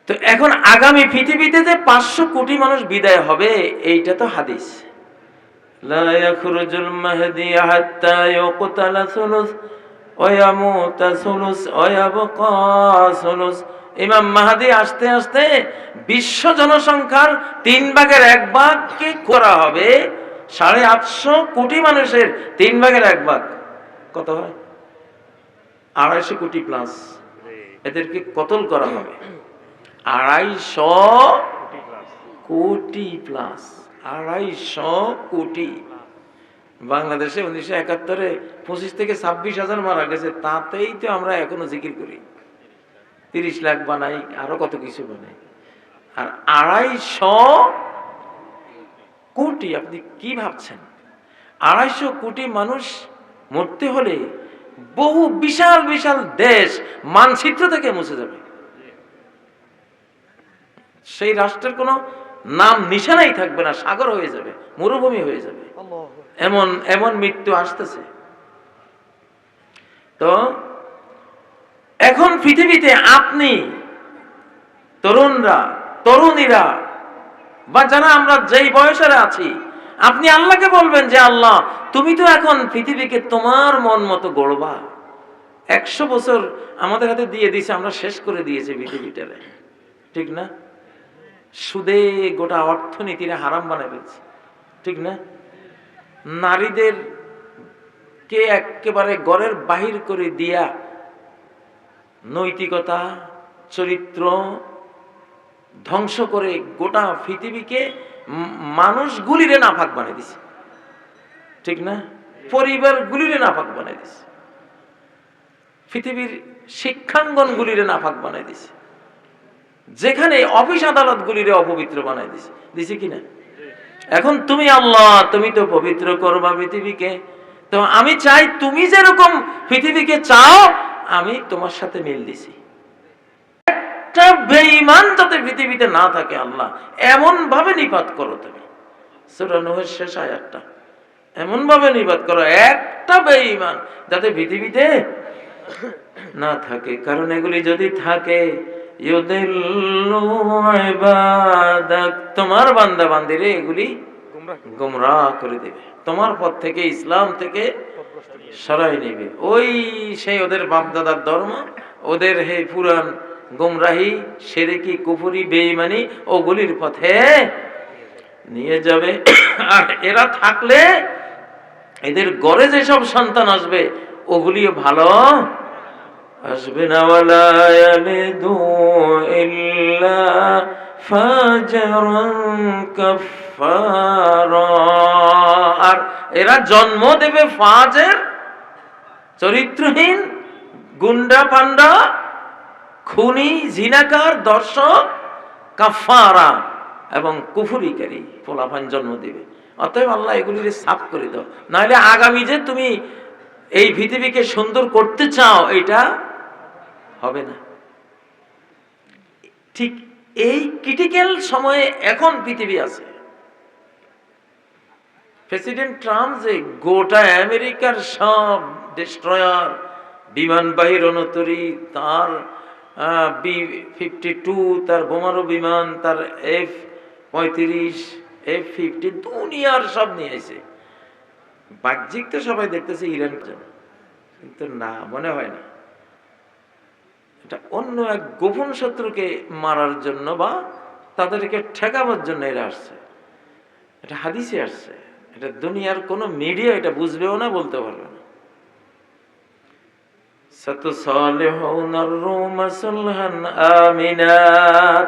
তো এখন আগামী পৃথিবীতে যে 500 কোটি মানুষ বিদায় হবে এইটা তো হাদিস। লা ইয়াখরুজুল মাহদি হাত্তা ইউকতালা সুলুস ওয়া ইয়ামুতা সুলুস ওয়া ইয়াবকা সুলুস। ইমাম মাহদি আসতে আসতে বিশ্ব জনসংখ্যার 3 ভাগের 1 ভাগকে করা হবে। 850 কোটি মানুষের 3 ভাগের 1 ভাগ কত হয়? 250 কোটি প্লাস। এদেরকে কতল করা হবে 250 কোটি প্লাস। 250 কোটি। বাংলাদেশে 1971-এ 25 থেকে 26,000 মারা গেছে, তাতেই তো আমরা এখনো জিকির করি। 30 লাখ বানাই, আরো কত কিছু বানাই। আর 250 কোটি, আপনি কি ভাবছেন? 250 কোটি মানুষ মরতে হলে বহু বিশাল বিশাল দেশ মানচিত্র থেকে মুছে যাবে। সেই রাষ্ট্রের কোনো নাম নিশানাই থাকবে না, সাগর হয়ে যাবে, মরুভূমি হয়ে যাবে। এমন এমন মৃত্যু আসতেছে। তো এখন পৃথিবীতে আপনি তরুণরা, তরুণীরা বা যারা আমরা যেই বয়সের আছি, আপনি আল্লাহকে বলবেন যে আল্লাহ তুমি তো এখন পৃথিবীকে তোমার মন মতো গড়বা। 100 বছর আমাদের হাতে দিয়ে দিয়েছে, আমরা শেষ করে দিয়েছি পৃথিবীটারে, ঠিক না? সুদে গোটা অর্থনীতিরে হারাম বানায় ফেলছে, ঠিক না? নারীদের কে একেবারে ঘরের বাহির করে দিয়া নৈতিকতা, চরিত্র ধ্বংস করে গোটা পৃথিবীকে মানুষগুলিরে নাপাক বানিয়ে দিছে, ঠিক না? পরিবারগুলিরে নাপাক বানিয়ে দিছে, পৃথিবীর শিক্ষাঙ্গনগুলিরে নাপাক বানিয়ে দিছে, যেখানে অফিস আদালত গুলিরে অপবিত্র বানাই দিছে কিনা? এখন তুমি আল্লাহ, তুমি তো পবিত্র করবা পৃথিবীকে, তো আমি চাই তুমি যেরকম পৃথিবীকে চাও আমি তোমার সাথে মিল দিছি। একটা বেঈমান যাতে পৃথিবীতে না থাকে আল্লাহ এমন ভাবে নিপাত করো। তুমি সূরা নূহের শেষ আয়াতটা এমন ভাবে নিপাত করো, একটা বেঈমান যাতে পৃথিবীতে না থাকে। কারণ এগুলি যদি থাকে তোমার বান্দা বান্দিরে এগুলি গোমরাহ করে দেবে, তোমার পথ থেকে, ইসলাম থেকে সরাই নেবে। ওই সেই ওদের বাপদাদার ধর্ম, ওদের হে পুরান গোমরাহি, শিরকি, কুফরি, বেঈমানি ওগুলির পথে নিয়ে যাবে। আর এরা থাকলে এদের ঘরে যেসব সন্তান আসবে ওগুলিও ভালো আসবে না। ওয়ালা ইয়ালিদু ইল্লা ফাজরান কাফারা। আর এরা জন্ম দেবে ফাজের, চরিত্রহীন, গুন্ডা পান্ডা, খুনি, জিনাকার, দর্শক, কাফারা এবং কুফরিকারী পোলাপান জন্ম দেবে। অতএব আল্লাহ এগুলিকে সাফ করে দাও, নাহলে আগামী যে তুমি এই পৃথিবীকে সুন্দর করতে চাও এটা হবে না। ঠিক এই ক্রিটিক্যাল সময়ে এখন পৃথিবী আছে। প্রেসিডেন্ট ট্রাম্প যে গোটা আমেরিকার সব ডেস্ট্রয়ার, বিমানবাহী রণতরী, তার B-52, তার বোমারু বিমান, তার F-35, F-15 দুনিয়ার সব নিয়ে এসে বাহ্যিক তো সবাই দেখতেছে ইরান, কিন্তু না, মনে হয় না এটা অন্য এক গোপন শত্রুকে মারার জন্য বা তাদেরকে ঠেকাবার জন্য এরা আসছে। এটা হাদিসে আসছে, এটা দুনিয়ার কোন মিডিয়া এটা বুঝবেও না, বলতে পারবে না।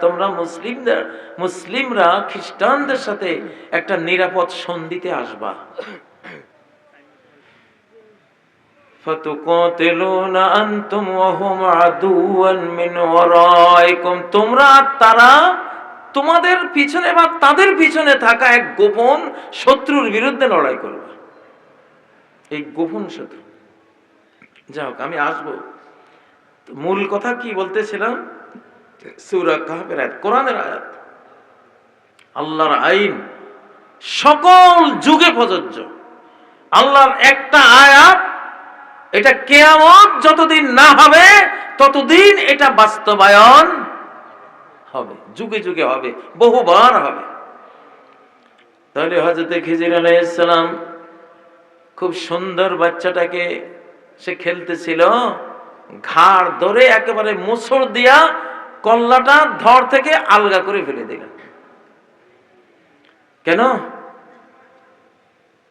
তোমরা মুসলিমরা খ্রিস্টানদের সাথে একটা নিরাপদ সন্ধিতে আসবা। ফাতুকাতিলুনা আনতুম ওয়া হুম আদুওয়ান মিন ওয়ারাইকুম। তোমরা তারা তোমাদের পিছনে বা তাদের পিছনে থাকা এক গোপন শত্রুর বিরুদ্ধে লড়াই করবে। এই গোপন শত্রু, যাই হোক আমি আসবো। মূল কথা কি বলতেছিলাম? সূরা কাহফের আয়াত, কোরআনের আয়াত। আল্লাহর আইন সকল যুগে প্রযোজ্য। আল্লাহর একটা আয়াত, এটা কিয়ামত যতদিন না হবে ততদিন এটা বাস্তবায়ন হবে, যুগে যুগে হবে, বহুবার হবে। তাহলে হযরত খিজির আলাইহিস সালাম খুব সুন্দর বাচ্চাটাকে, সে খেলতেছিল, ঘাড় ধরে একেবারে মোচড় দিয়া কল্লাটা ধর থেকে আলগা করে ফেলে দিলেন। কেন?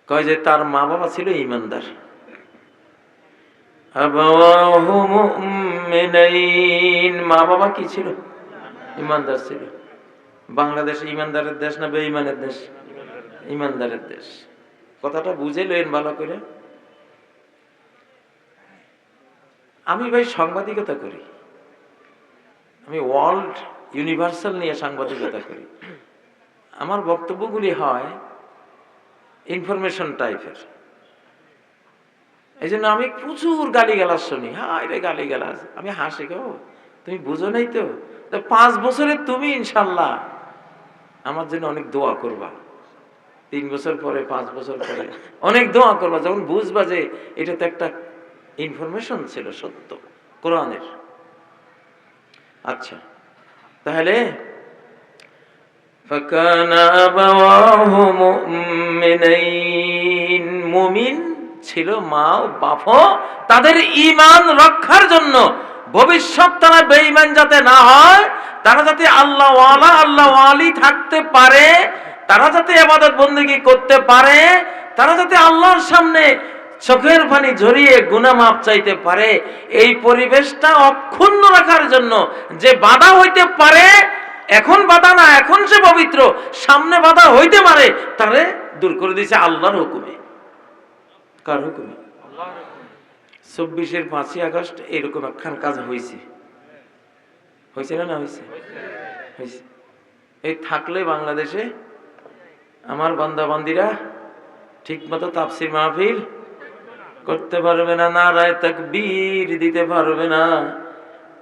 কয় যে তার মা বাবা ছিল ঈমানদার। আবাওয়াহু মুমিনাইন, মা বাবা কি ছিল? ঈমানদার ছিল। বাংলাদেশ ঈমানদারের দেশ না বেঈমানের দেশ? ঈমানদারের দেশ। কথাটা বুঝে লইন ভালো করে। আমি ভাই সাংবাদিকতা করি, আমি ওয়ার্ল্ড ইউনিভার্সাল নিয়ে সাংবাদিকতা করি। আমার বক্তব্যগুলি হয় ইনফরমেশন টাইপের। এই জন্য আমি প্রচুর গালিগালাজ শুনি। হায় রে গালিগালাজ, আমি হাসি, গো তুমি বুঝো নাই তো? 5 বছরে তুমি ইনশাল্লাহ আমার জন্য অনেক দোয়া করবা, 3 বছর পরে, 5 বছর পরে অনেক দোয়া করবা, যখন বুঝবা যে এটা তো একটা ইনফরমেশন ছিল, সত্য কোরআনের। আচ্ছা, তাহলে ফাকানা আবাওয়াহু মুমিনাইন, মুমিন ছিল মা ও বাবা, তাদের ঈমান রক্ষার জন্য, ভবিষ্যৎ তারা বেঈমান যাতে না হয়, তারা যাতে আল্লাহ ওয়ালা আল্লাহ ওয়ালি থাকতে পারে, তারা যাতে ইবাদত বন্দেগী করতে পারে, তারা যাতে আল্লাহর সামনে চোখের পানি ঝরিয়ে গুনাহ মাফ চাইতে পারে, এই পরিবেশটা অক্ষুণ্ণ রাখার জন্য যে বাধা হইতে পারে, এখন বাধা না, এখন সে পবিত্র, সামনে বাধা হইতে পারে, তারে দূর করে দিয়েছে আল্লাহর হুকুমে। কার হুকুমে? 24-এর 5ই আগস্ট এরকম একখান কাজ হয়েছে, হয়েছে না? না হয়েছে? হয়েছে। এই থাকলে বাংলাদেশে আমার বান্দা বান্দিরা ঠিক মতো তাফসীর মাহফিল করতে পারবে না, নারায়ে তাকবীর দিতে পারবে না,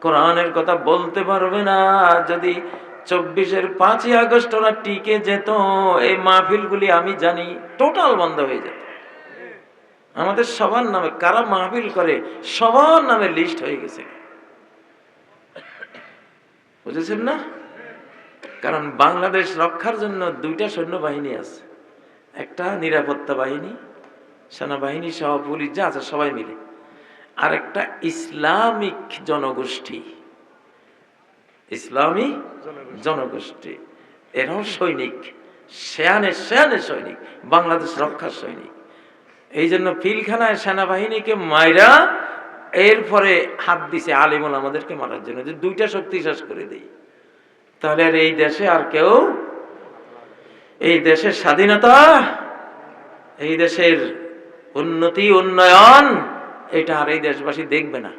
কোরআনের কথা বলতে পারবে না। যদি 24-এর 5ই আগস্ট ওরা টিকে যেত, এই মাহফিলগুলি আমি জানি টোটাল বন্ধ হয়ে যেত। আমাদের সবার নামে কারা মাহফিল করে, সবার নামে লিস্ট হয়ে গেছে, বুঝেছেন না? কারণ বাংলাদেশ রক্ষার জন্য 2টা সৈন্যবাহিনী আছে, একটা নিরাপত্তা বাহিনী, সেনাবাহিনী সহ পুলিশ যা আছে সবাই মিলে, আর একটা ইসলামিক জনগোষ্ঠী, ইসলামী জনগোষ্ঠী, এরাও সৈনিক, শেয়ানে শেয়ানে সৈনিক, বাংলাদেশ রক্ষার সৈনিক। এই জন্য পিলখানায় সেনাবাহিনীকে মাইরা এরপরে হাত দিছে আলিমুল আমাদেরকে মারার জন্য, যে 2টা শক্তি শেষ করে দেই। তাহলে আর এই দেশে আর কেউ, এই দেশের স্বাধীনতা, এই দেশের উন্নতি উন্নয়ন, এটা আর এই দেশবাসী দেখবে না।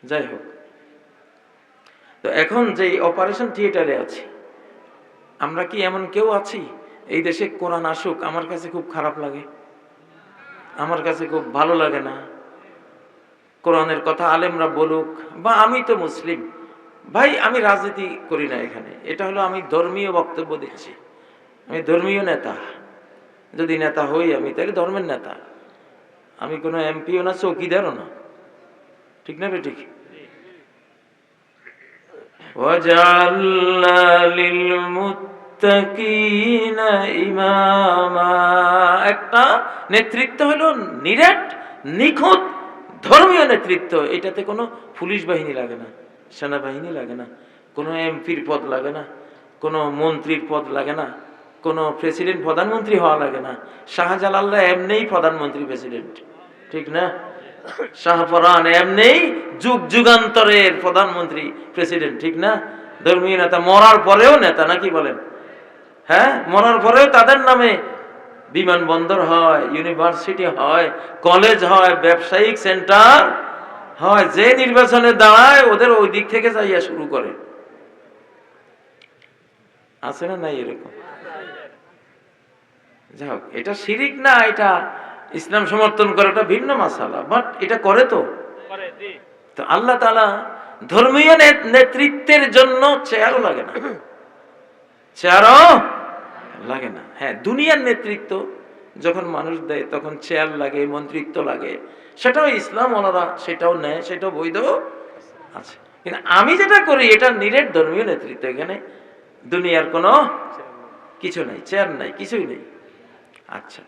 যাই হোক, তো এখন যে অপারেশন থিয়েটারে আছি, আমরা কি এমন কেউ আছি এই দেশে কোরআন আসুক আমার কাছে খুব খারাপ লাগে, আমার কাছে খুব ভালো লাগে না, কোরআনের কথা আলেমরা বলুক, বা আমি তো মুসলিম ভাই, আমি রাজনীতি করি না এখানে, এটা হলো আমি ধর্মীয় বক্তব্য দিচ্ছি, আমি ধর্মীয় নেতা, যদি নেতা হই আমি তাহলে ধর্মের নেতা, আমি কোনো এমপিও না, চৌকিদারও না, ঠিক না বেঠিক? ওয়াজআলনা লিল মুত্তাকিনা ইমামা, একটা নেতৃত্ব হলো নিরেট নিখুঁত ধর্মীয় নেতৃত্ব। এটাতে কোনো পুলিশ বাহিনী লাগে না, সেনাবাহিনী লাগে না, কোনো এমপির পদ লাগে না, কোনো মন্ত্রীর পদ লাগে না, কোনো প্রেসিডেন্ট প্রধানমন্ত্রী হওয়া লাগে না। শাহজালাল এমনিই প্রধানমন্ত্রী প্রেসিডেন্ট, ঠিক না? শাহপরান এমনিই যুগ যুগান্তরের প্রধানমন্ত্রী প্রেসিডেন্ট, ঠিক না? ধর্মীয় নেতা মরার পরেও নেতা, নাকি বলেন? হ্যাঁ, মরার পরেও তাদের নামে বিমানবন্দর হয়, ইউনিভার্সিটি হয়, কলেজ হয়, ব্যবসায়িক সেন্টার হয়, যে নির্বাচনে দাঁড়ায় ওদের ওই দিক থেকে যাইয়া শুরু করে। আছে না নাই এরকম? যাই হোক, এটা শিরিক না, এটা ইসলাম সমর্থন করে, এটা ভিন্ন মাসালা, বাট এটা করে তো। তো আল্লাহ তাআলা ধর্মীয় নেতৃত্বের জন্য চেয়ারও লাগে না, চেয়ারও লাগে না। হ্যাঁ, দুনিয়ার নেতৃত্ব যখন মানুষ দেয় তখন চেয়ার লাগে, মন্ত্রিত্ব লাগে, সেটাও ইসলাম ওনারা সেটাও নেয়, সেটাও বৈধ আছে। কিন্তু আমি যেটা করি এটা নিরেট ধর্মীয় নেতৃত্ব, এখানে দুনিয়ার কোনো কিছু নাই, চেয়ার নাই, কিছুই নেই। আচ্ছা,